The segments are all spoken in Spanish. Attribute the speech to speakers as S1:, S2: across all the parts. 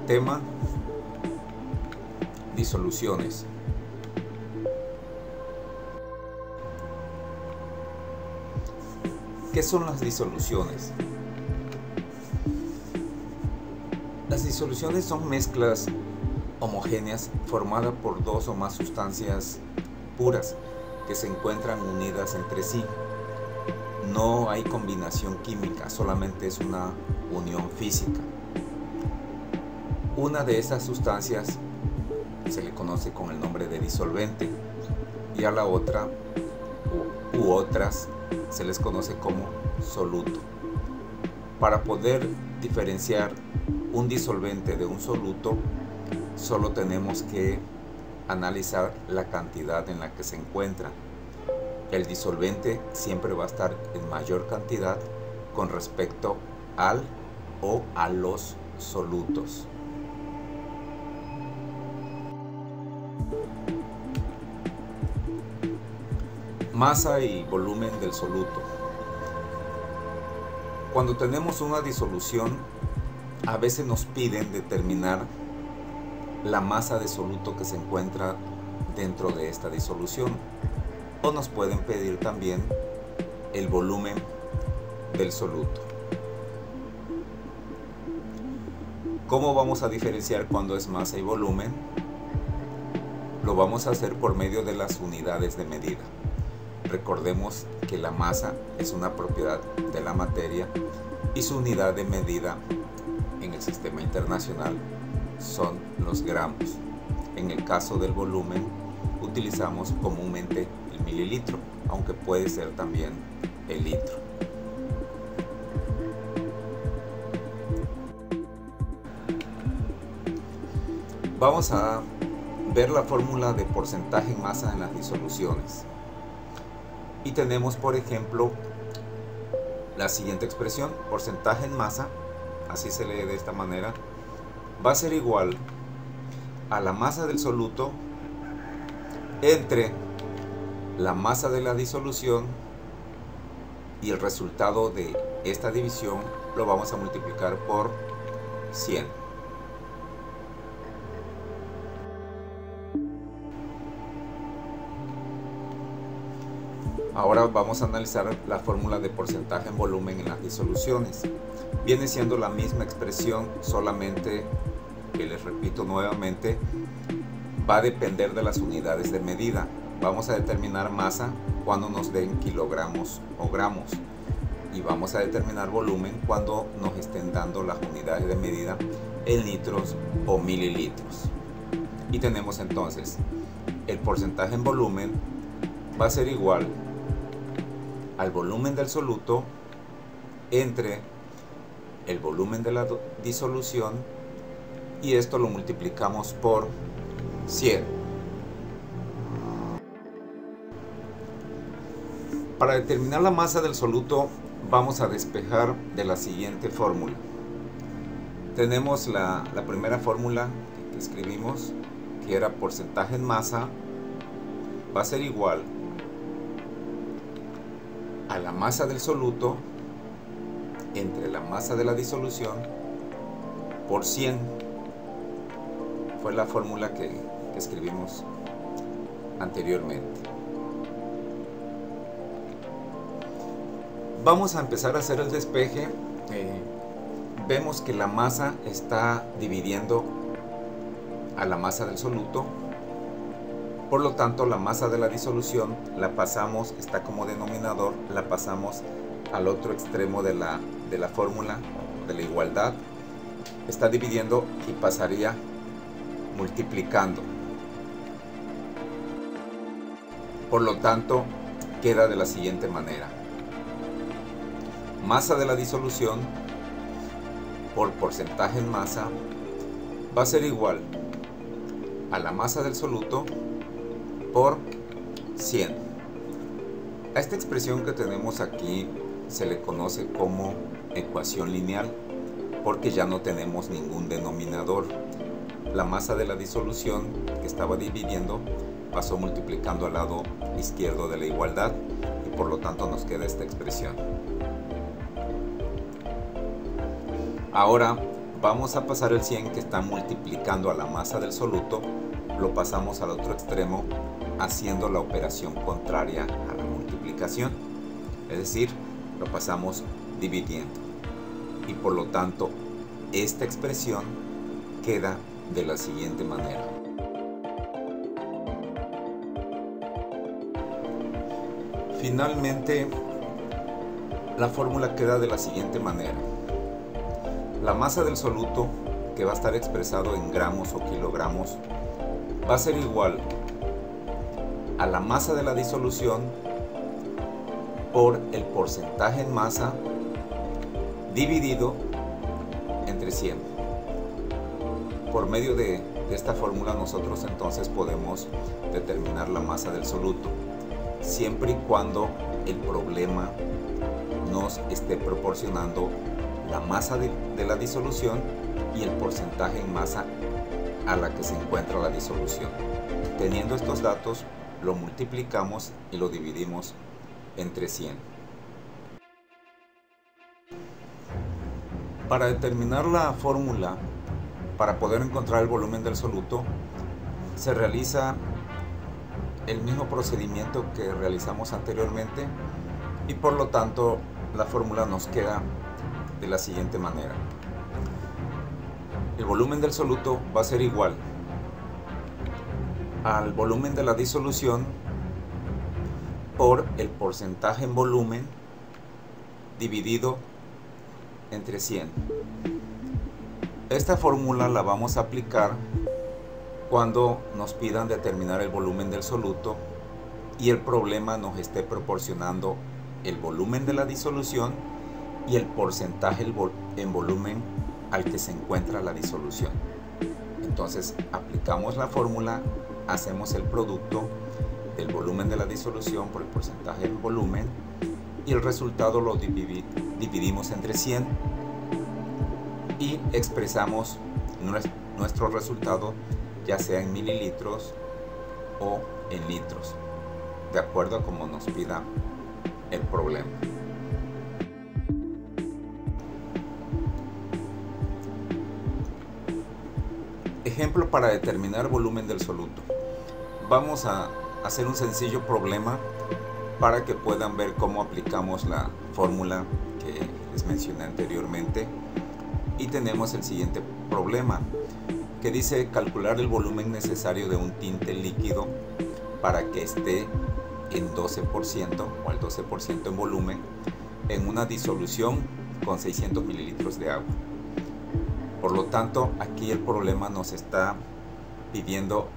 S1: Tema: disoluciones. ¿Qué son las disoluciones? Las disoluciones son mezclas homogéneas formadas por dos o más sustancias puras que se encuentran unidas entre sí. No hay combinación química, solamente es una unión física. Una de esas sustancias se le conoce con el nombre de disolvente y a la otra u otras se les conoce como soluto. Para poder diferenciar un disolvente de un soluto, solo tenemos que analizar la cantidad en la que se encuentra. El disolvente siempre va a estar en mayor cantidad con respecto al o a los solutos. Masa y volumen del soluto. Cuando tenemos una disolución, a veces nos piden determinar la masa de soluto que se encuentra dentro de esta disolución, o nos pueden pedir también el volumen del soluto. ¿Cómo vamos a diferenciar cuando es masa y volumen? Lo vamos a hacer por medio de las unidades de medida. Recordemos que la masa es una propiedad de la materia y su unidad de medida en el sistema internacional son los gramos. En el caso del volumen utilizamos comúnmente el mililitro, aunque puede ser también el litro. Vamos a ver la fórmula de porcentaje en masa en las disoluciones. Y tenemos, por ejemplo, la siguiente expresión: porcentaje en masa, así se lee de esta manera, va a ser igual a la masa del soluto entre la masa de la disolución, y el resultado de esta división lo vamos a multiplicar por 100. Ahora vamos a analizar la fórmula de porcentaje en volumen en las disoluciones. Viene siendo la misma expresión, solamente que les repito nuevamente, va a depender de las unidades de medida. Vamos a determinar masa cuando nos den kilogramos o gramos, y vamos a determinar volumen cuando nos estén dando las unidades de medida en litros o mililitros. Y tenemos entonces el porcentaje en volumen va a ser igual al volumen del soluto entre el volumen de la disolución, y esto lo multiplicamos por 100. Para determinar la masa del soluto vamos a despejar de la siguiente fórmula. Tenemos la primera fórmula que escribimos, que era porcentaje en masa va a ser igual a la masa del soluto entre la masa de la disolución por 100. Fue la fórmula que escribimos anteriormente. Vamos a empezar a hacer el despeje. Vemos que la masa está dividiendo a la masa del soluto. Por lo tanto, la masa de la disolución la pasamos, está como denominador, la pasamos al otro extremo de la fórmula, de la igualdad. Está dividiendo y pasaría multiplicando. Por lo tanto, queda de la siguiente manera: masa de la disolución por porcentaje en masa va a ser igual a la masa del soluto por 100. A esta expresión que tenemos aquí se le conoce como ecuación lineal, porque ya no tenemos ningún denominador. La masa de la disolución que estaba dividiendo pasó multiplicando al lado izquierdo de la igualdad, y por lo tanto nos queda esta expresión. Ahora vamos a pasar el 100 que está multiplicando a la masa del soluto, lo pasamos al otro extremo haciendo la operación contraria a la multiplicación, es decir, lo pasamos dividiendo, y por lo tanto esta expresión queda de la siguiente manera. Finalmente, la fórmula queda de la siguiente manera. La masa del soluto, que va a estar expresado en gramos o kilogramos, va a ser igual a la masa de la disolución por el porcentaje en masa dividido entre 100. Por medio de esta fórmula nosotros entonces podemos determinar la masa del soluto, siempre y cuando el problema nos esté proporcionando la masa de la disolución y el porcentaje en masa a la que se encuentra la disolución. Teniendo estos datos, lo multiplicamos y lo dividimos entre 100. Para determinar la fórmula, para poder encontrar el volumen del soluto, se realiza el mismo procedimiento que realizamos anteriormente y por lo tanto la fórmula nos queda de la siguiente manera. El volumen del soluto va a ser igual al volumen de la disolución por el porcentaje en volumen dividido entre 100. Esta fórmula la vamos a aplicar cuando nos pidan determinar el volumen del soluto y el problema nos esté proporcionando el volumen de la disolución y el porcentaje en volumen al que se encuentra la disolución. Entonces aplicamos la fórmula, hacemos el producto del volumen de la disolución por el porcentaje en volumen y el resultado lo dividimos entre 100 y expresamos nuestro resultado ya sea en mililitros o en litros, de acuerdo a como nos pida el problema. Ejemplo para determinar volumen del soluto. Vamos a hacer un sencillo problema para que puedan ver cómo aplicamos la fórmula que les mencioné anteriormente. Y tenemos el siguiente problema, que dice calcular el volumen necesario de un tinte líquido para que esté en 12% o al 12% en volumen en una disolución con 600 mililitros de agua. Por lo tanto, aquí el problema nos está pidiendo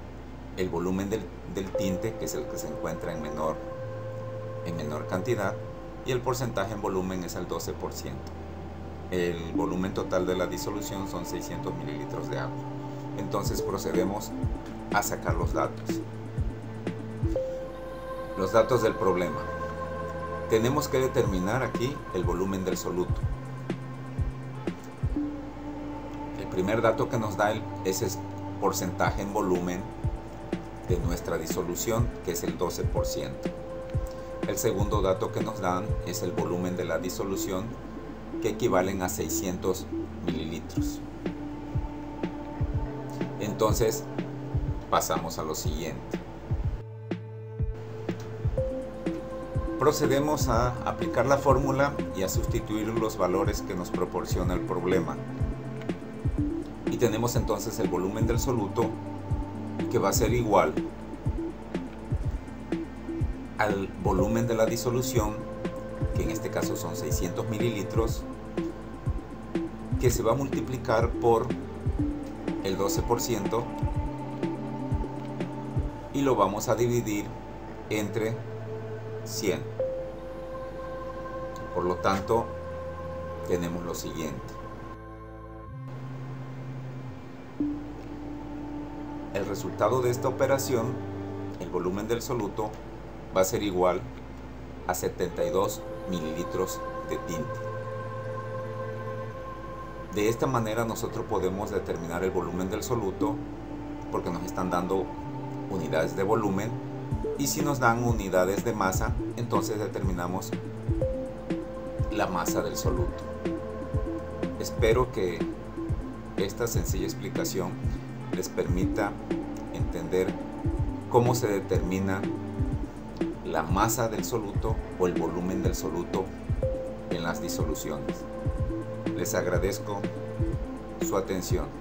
S1: el volumen del tinte, que es el que se encuentra en menor cantidad, y el porcentaje en volumen es el 12%. El volumen total de la disolución son 600 mililitros de agua. Entonces procedemos a sacar los datos. Los datos del problema. Tenemos que determinar aquí el volumen del soluto. El primer dato que nos da es el porcentaje en volumen de nuestra disolución, que es el 12%. El segundo dato que nos dan es el volumen de la disolución, que equivalen a 600 mililitros. Entonces pasamos a lo siguiente. Procedemos a aplicar la fórmula y a sustituir los valores que nos proporciona el problema. Y tenemos entonces el volumen del soluto, que va a ser igual al volumen de la disolución, que en este caso son 600 mililitros, que se va a multiplicar por el 12% y lo vamos a dividir entre 100. Por lo tanto, tenemos lo siguiente. El resultado de esta operación, el volumen del soluto, va a ser igual a 72 mililitros de tinte. De esta manera nosotros podemos determinar el volumen del soluto, porque nos están dando unidades de volumen, y si nos dan unidades de masa, entonces determinamos la masa del soluto. Espero que esta sencilla explicación les permita entender cómo se determina la masa del soluto o el volumen del soluto en las disoluciones. Les agradezco su atención.